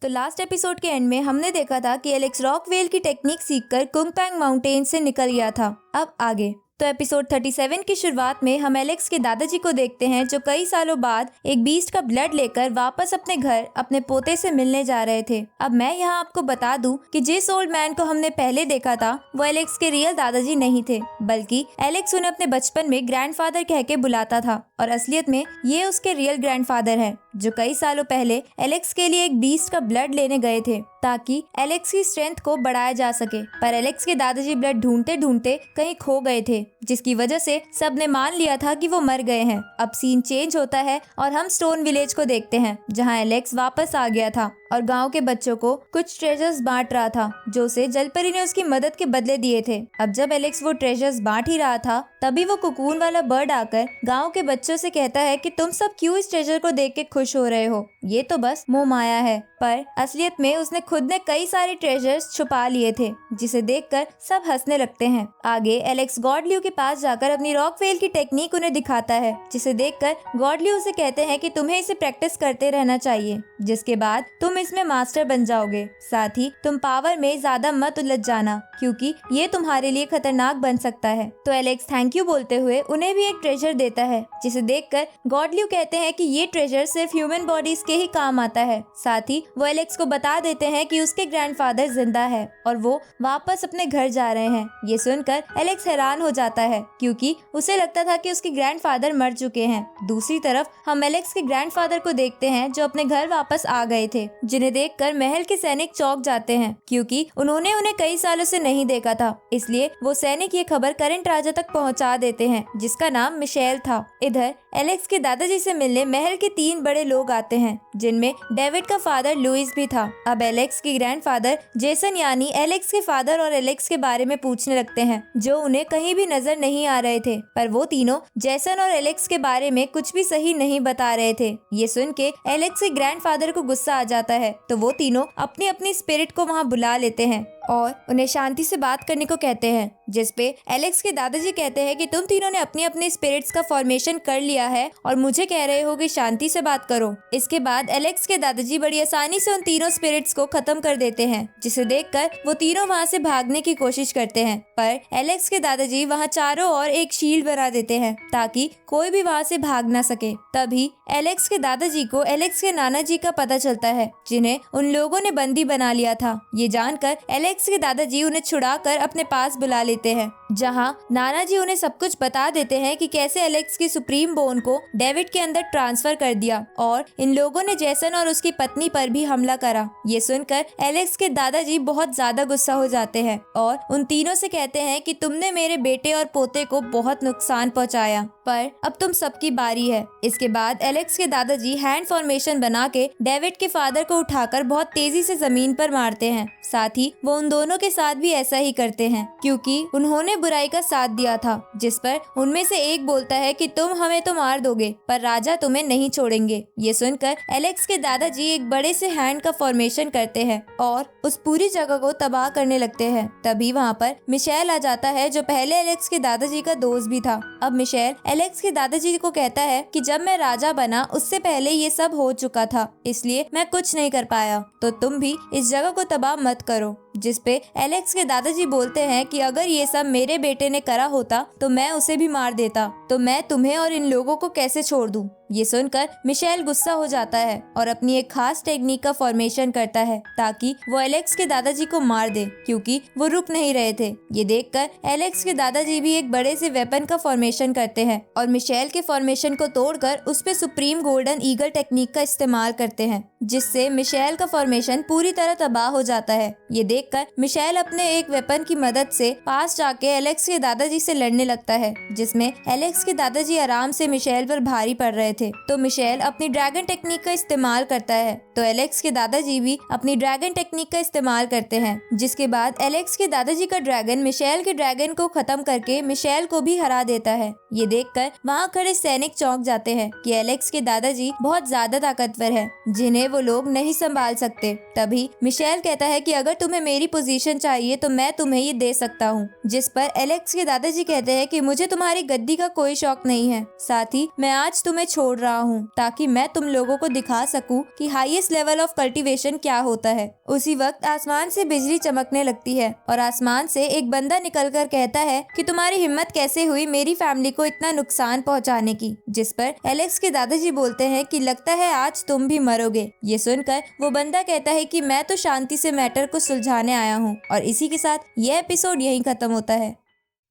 तो last episode के and में हमने देखा था कि एलेक्स रॉकवेल की टेक्निक सीखकर कुंगपैंग माउंटेन से निकल गया था। अब आगे तो एपिसोड 37 की शुरुआत में हम एलेक्स के दादाजी को देखते हैं जो कई सालों बाद एक बीस्ट का ब्लड लेकर वापस अपने घर अपने पोते से मिलने जा रहे थे। अब मैं यहाँ आपको बता दूं कि जिस ओल्ड मैन को हमने पहले देखा था वो एलेक्स के रियल दादाजी नहीं थे, बल्कि एलेक्स उन्हें अपने बचपन में ग्रैंडफादर कह के बुलाता था और असलियत में ये उसके रियल ग्रैंडफादर है जो कई सालों पहले एलेक्स के लिए एक बीस्ट का ब्लड लेने गए थे ताकि एलेक्स की स्ट्रेंथ को बढ़ाया जा सके। पर एलेक्स के दादाजी ब्लड ढूंढते ढूंढते कहीं खो गए थे, जिसकी वजह से सबने मान लिया था कि वो मर गए हैं। अब सीन चेंज होता है और हम स्टोन विलेज को देखते हैं जहां एलेक्स वापस आ गया था और गांव के बच्चों को कुछ ट्रेजर्स बांट रहा था जो उसे जलपरी ने उसकी मदद के बदले दिए थे। अब जब एलेक्स वो ट्रेजर्स बांट ही रहा था तभी वो कुकून वाला बर्ड आकर गांव के बच्चों से कहता है कि तुम सब क्यों इस ट्रेजर को देख के खुश हो रहे हो, ये तो बस मोह माया है। पर असलियत में उसने खुद ने कई सारे ट्रेजर्स छुपा लिए थे, जिसे देखकर सब हंसने लगते हैं। आगे एलेक्स गॉडल्यू के पास जाकर अपनी रॉकवेल की टेक्निक उन्हें दिखाता है, जिसे देखकर गॉडल्यू उसे कहते हैं कि तुम्हें इसे प्रैक्टिस करते रहना चाहिए, जिसके बाद तुम इसमें मास्टर बन जाओगे। साथ ही तुम पावर में ज्यादा मत उलझ जाना क्योंकि ये तुम्हारे लिए खतरनाक बन सकता है। तो एलेक्स थैंक यू बोलते हुए उन्हें भी एक ट्रेजर देता है, जिसे देखकर गॉडल्यू कहते हैं कि ये ट्रेजर सिर्फ ह्यूमन बॉडीज के ही काम आता है। साथ ही वो एलेक्स को बता देते हैं कि उसके ग्रैंडफादर जिंदा है और वो वापस अपने घर जा रहे हैं। ये सुनकर एलेक्स हैरान हो जाता है क्योंकि उसे लगता था कि उसके ग्रैंडफादर मर चुके हैं। दूसरी तरफ हम एलेक्स के ग्रैंडफादर को देखते हैं जो अपने घर वापस आ गए थे, जिन्हें देखकर महल के सैनिक चौंक जाते हैं क्योंकि उन्होंने उन्हें कई सालों से नहीं देखा था। इसलिए वो सैनिक ये खबर करंट राजा तक पहुंचा देते हैं जिसका नाम मिशेल था। इधर एलेक्स के दादाजी से मिलने महल के 3 बड़े लोग आते हैं जिनमें डेविड का फादर लुइस भी था। अब एलेक्स के ग्रैंडफादर जेसन यानी एलेक्स के फादर और एलेक्स के बारे में पूछने लगते हैं जो उन्हें कहीं भी नजर नहीं आ रहे थे, पर वो तीनों जेसन और एलेक्स के बारे में कुछ भी सही नहीं बता रहे थे। ये सुन के एलेक्स के ग्रैंडफादर को गुस्सा आ जाता है तो वो तीनों अपनी अपनी स्पिरिट को वहाँ बुला लेते हैं और उन्हें शांति से बात करने को कहते हैं, जिसपे एलेक्स के दादाजी कहते हैं कि तुम तीनों ने अपनी अपनी स्पिरिट्स का फॉर्मेशन कर लिया है और मुझे कह रहे हो कि शांति से बात करो। इसके बाद एलेक्स के दादाजी बड़ी आसानी से उन तीनों स्पिरिट्स को खत्म कर देते हैं, जिसे देखकर वो तीनों वहाँ से भागने की कोशिश करते हैं। पर एलेक्स के दादाजी वहाँ चारों ओर एक शील्ड बना देते हैं ताकि कोई भी वहाँ से भाग ना सके। तभी एलेक्स के दादाजी को एलेक्स के नाना जी का पता चलता है जिन्हें उन लोगों ने बंदी बना लिया था। ये जानकर एलेक्स के दादाजी उन्हें छुड़ाकर अपने पास बुला लेते हैं, जहां नाना जी उन्हें सब कुछ बता देते हैं कि कैसे एलेक्स की सुप्रीम बोन को डेविड के अंदर ट्रांसफर कर दिया और इन लोगों ने जेसन और उसकी पत्नी पर भी हमला करा। ये सुनकर एलेक्स के दादाजी बहुत ज्यादा गुस्सा हो जाते हैं और उन तीनों से कहते हैं कि तुमने मेरे बेटे और पोते को बहुत नुकसान पहुंचाया, पर अब तुम सबकी बारी है। इसके बाद एलेक्स के दादाजी हैंड फॉर्मेशन बना के डेविड के फादर को उठाकर बहुत तेजी से जमीन पर मारते हैं। साथ ही वो उन दोनों के साथ भी ऐसा ही करते हैं क्योंकि उन्होंने बुराई का साथ दिया था, जिस पर उनमें से एक बोलता है कि तुम हमें तो मार दोगे पर राजा तुम्हें नहीं छोड़ेंगे। ये सुनकर एलेक्स के दादाजी एक बड़े से हैंड का फॉर्मेशन करते हैं और उस पूरी जगह को तबाह करने लगते हैं। तभी वहाँ पर मिशेल आ जाता है जो पहले एलेक्स के दादाजी का दोस्त भी था। अब मिशेल एलेक्स के दादाजी को कहता है कि जब मैं राजा बना उससे पहले ये सब हो चुका था, इसलिए मैं कुछ नहीं कर पाया, तो तुम भी इस जगह को तबाह मत करो। जिस पे एलेक्स के दादाजी बोलते हैं कि अगर ये सब मेरे बेटे ने करा होता तो मैं उसे भी मार देता, तो मैं तुम्हें और इन लोगों को कैसे छोड़ दूं। ये सुनकर मिशेल गुस्सा हो जाता है और अपनी एक खास टेक्निक का फॉर्मेशन करता है ताकि वो एलेक्स के दादाजी को मार दे, क्योंकि वो रुक नहीं रहे थे। ये देखकर एलेक्स के दादाजी भी एक बड़े से वेपन का फॉर्मेशन करते हैं और मिशेल के फॉर्मेशन को तोड़कर उस पे सुप्रीम गोल्डन ईगल टेक्निक का इस्तेमाल करते हैं, जिससे मिशेल का फॉर्मेशन पूरी तरह तबाह हो जाता है। ये देखकर मिशेल अपने एक वेपन की मदद से पास जाके एलेक्स के दादाजी से लड़ने लगता है, जिसमें एलेक्स के दादाजी आराम से मिशेल पर भारी पड़ रहे थे। तो मिशेल अपनी ड्रैगन टेक्निक का इस्तेमाल करता है, तो एलेक्स के दादाजी भी अपनी ड्रैगन टेक्निक का इस्तेमाल करते हैं, जिसके बाद एलेक्स के दादाजी का ड्रैगन मिशेल के ड्रैगन को खत्म करके मिशेल को भी हरा देता है। ये देखकर वहाँ खड़े सैनिक चौंक जाते हैं कि एलेक्स के दादाजी बहुत ज्यादा ताकतवर है, जिन्हें वो लोग नहीं संभाल सकते। तभी मिशेल कहता है कि अगर तुम्हें मेरी पोजीशन चाहिए तो मैं तुम्हें ये दे सकता हूँ। जिस पर एलेक्स के दादाजी कहते हैं कि मुझे तुम्हारी गद्दी का कोई शौक नहीं है, साथ ही मैं आज तुम्हें छोड़ रहा हूँ ताकि मैं तुम लोगों को दिखा सकूं कि हाईएस्ट लेवल ऑफ कल्टीवेशन क्या होता है। उसी वक्त आसमान से बिजली चमकने लगती है और आसमान से एक बंदा निकलकर कहता है कि तुम्हारी हिम्मत कैसे हुई मेरी फैमिली को इतना नुकसान पहुंचाने की। जिस पर एलेक्स के दादाजी बोलते हैं कि लगता है आज तुम भी मरोगे। ये सुनकर वो बंदा कहता है कि मैं तो शांति से मैटर को सुलझाने आया हूँ। और इसी के साथ ये एपिसोड यहीं खत्म होता है।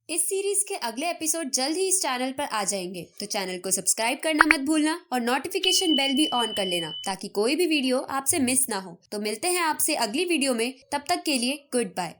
इस सीरीज के अगले एपिसोड जल्द ही इस चैनल पर आ जाएंगे, तो चैनल को सब्सक्राइब करना मत भूलना और नोटिफिकेशन बेल भी ऑन कर लेना ताकि कोई भी वीडियो आपसे मिस ना हो। तो मिलते हैं आपसे अगली वीडियो में, तब तक के लिए गुड बाय।